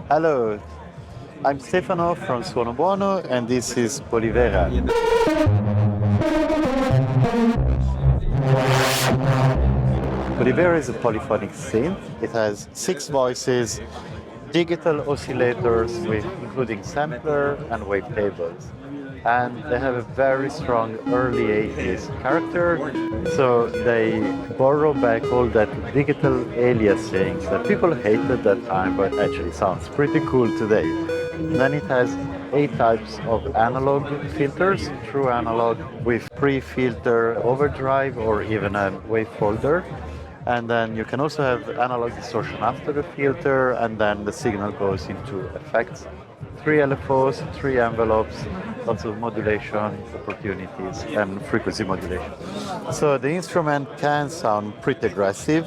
Hello, I'm Stefano from Suono Buono and this is Polyvera. Polyvera is a polyphonic synth. It has 6 voices, digital oscillators with including sampler and wavetables. And they have a very strong early 80s character, so they borrow back all that digital aliasing that people hated at that time, but actually sounds pretty cool today. Then it has 8 types of analog filters, true analog with pre-filter overdrive or even a wave folder. And then you can also have analog distortion after the filter, and then the signal goes into effects. 3 LFOs, 3 envelopes, lots of modulation opportunities and frequency modulation. So the instrument can sound pretty aggressive.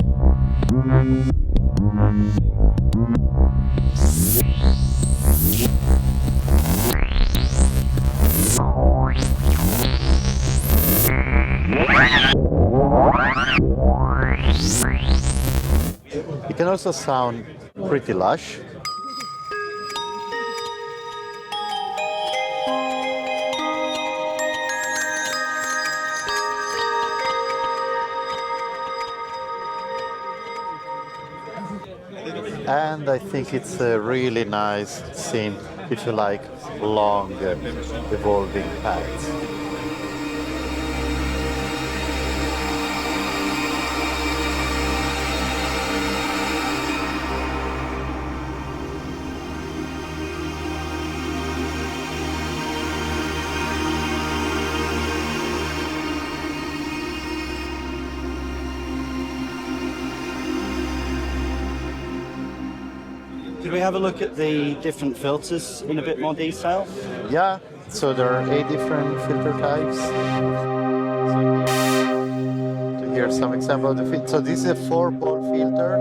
It can also sound pretty lush. And I think it's a really nice synth if you like long, evolving paths. Could we have a look at the different filters in a bit more detail? Yeah, so there are 8 different filter types. So here's some example of the filter. So this is a 4-pole filter.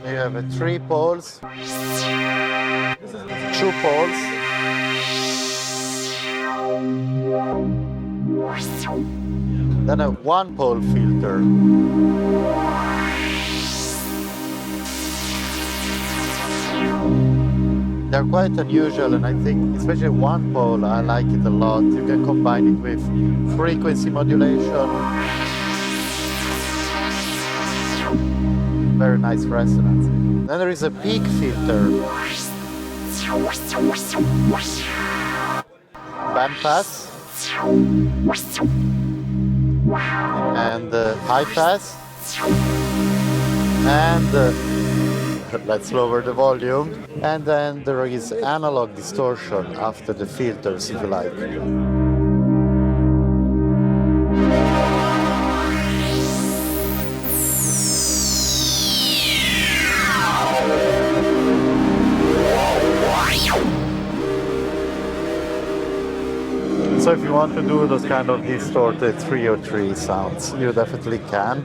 You have a 3 poles, 2 poles, then a 1-pole filter. They're quite unusual, and I think especially 1 pole, I like it a lot. You can combine it with frequency modulation. Very nice resonance. Then there is a peak filter. Bandpass. And high pass. And let's lower the volume. And then there is analog distortion after the filters, if you like. So if you want to do those kind of distorted 303 sounds, you definitely can.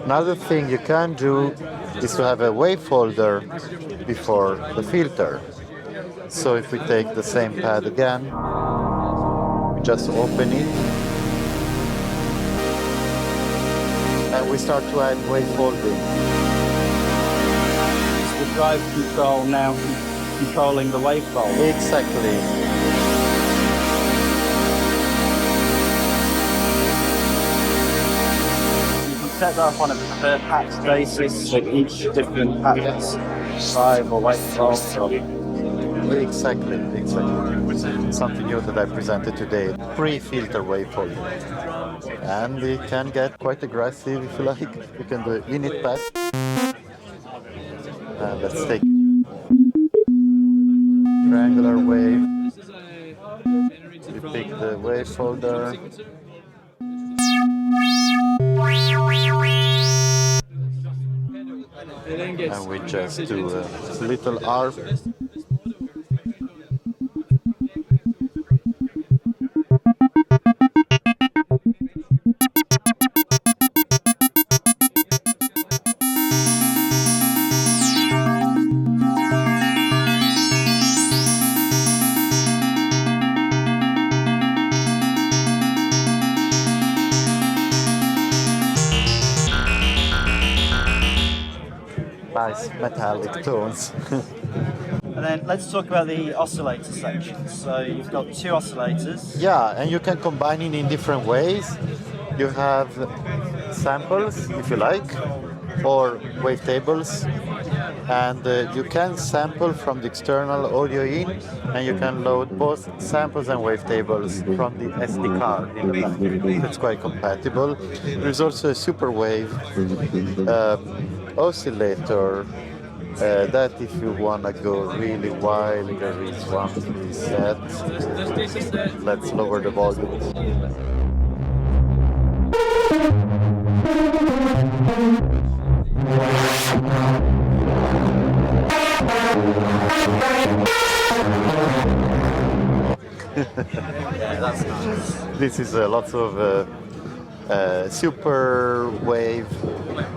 Another thing you can do is to have a wave folder before the filter. So if we take the same pad again, we just open it, and we start to add wave folding. Is the drive control now controlling the waveform? Exactly. Set that up on a per patch basis, so each different patch drive or waveform. Exactly. Something new that I presented today, pre-filter waveform. And it can get quite aggressive if you like. You can do init path. And let's take triangular wave. We pick the wave folder. And we just do a little arp. Nice. metallic tones. And then let's talk about the oscillator section. So you've got two oscillators. Yeah, and you can combine it in different ways. You have samples, if you like, or wavetables, and you can sample from the external audio in, and you can load both samples and wavetables from the SD card in the back. It's quite compatible. There's also a Superwave oscillator that if you want to go really wild, there is one preset. Let's lower the volume. Yeah, that's nice. This is lots of Superwave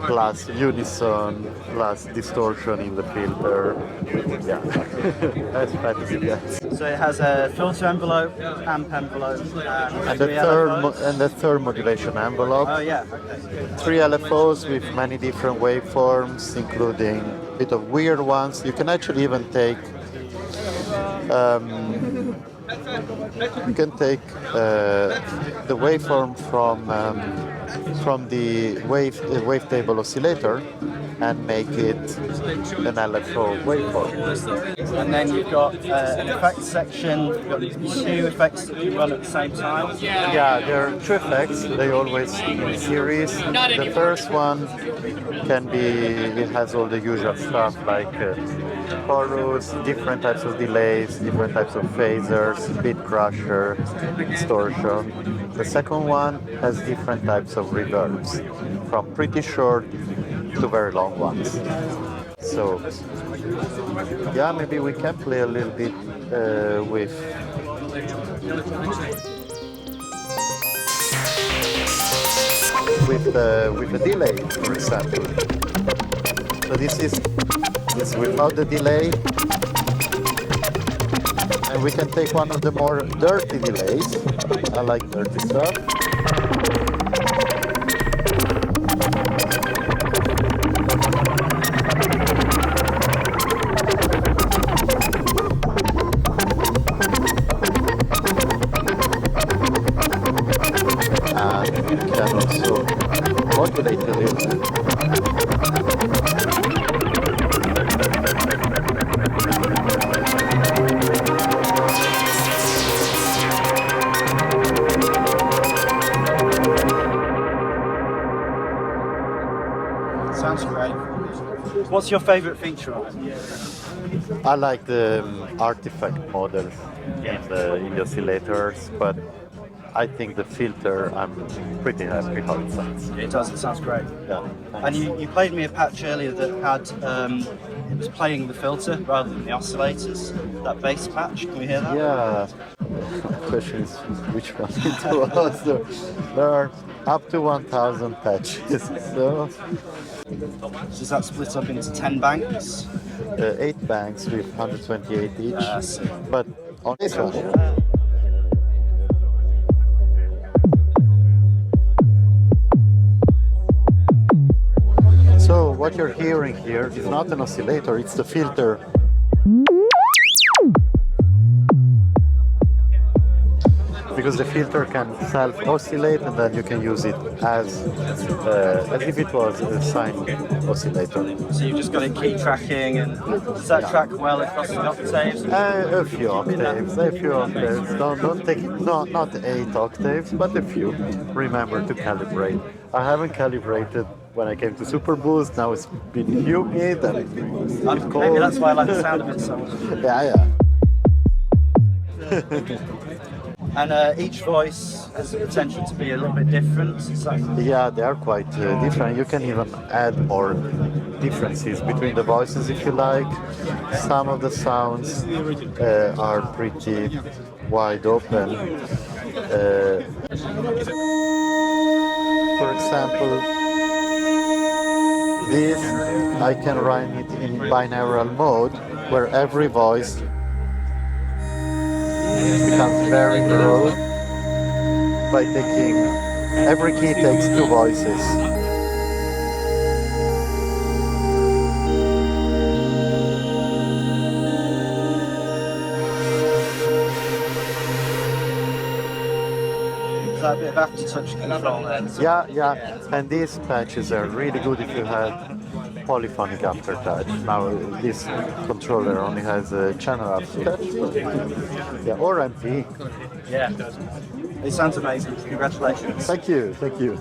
plus unison plus distortion in the filter. Yeah, as fat as it gets. So it has a filter envelope, amp envelope, And three LFOs. the third modulation envelope. Oh yeah, okay. 3 LFOs with many different waveforms, including a bit of weird ones. You can actually even take the waveform from the wavetable oscillator and make it an LFO waveform. And then you've got an effects section. You've got two effects that you run at the same time. Yeah, there are 2 effects. They always in series. The first one can be, it has all the usual stuff like chorus, different types of delays, different types of phasers, bit crusher, distortion. The second one has different types of reverbs, from pretty short to very long ones. So, yeah, maybe we can play a little bit with a delay, for example. So this is without the delay, and we can take one of the more dirty delays. I like dirty stuff. And we can also modulate a little. Sounds great. What's your favorite feature on it? I like the artifact model in the oscillators, but I think the filter, I'm pretty happy how it sounds. It does, it sounds great. Yeah, And you played me a patch earlier that had, it was playing the filter rather than the oscillators, that bass patch, can we hear that? Yeah. The question is which one it was. So there are up to 1,000 patches. So Does that split up into 10 banks? 8 banks with 128 each. But on this one, so what you're hearing here is not an oscillator, it's the filter. Because the filter can self-oscillate, and then you can use it as if it was a sine oscillator. So you've just got it key tracking, and does that track well across the octaves? A few octaves. Don't take not 8 octaves, but a few. Remember to calibrate. I haven't calibrated when I came to Superbooth. Now it's been humid and it's cold. Maybe that's why I like the sound of it so much. Yeah. And each voice has the potential to be a little bit different. So Yeah, they are quite different. You can even add more differences between the voices if you like. Some of the sounds are pretty wide open. For example, this I can run it in binaural mode, where every voice becomes very broad by taking every key takes 2 voices. that bit of aftertouch control there. Yeah, yeah. And these patches are really good if you have polyphonic aftertouch. Now this controller only has a channel aftertouch. Yeah, or MP. Yeah. It sounds amazing. Congratulations. Thank you, thank you.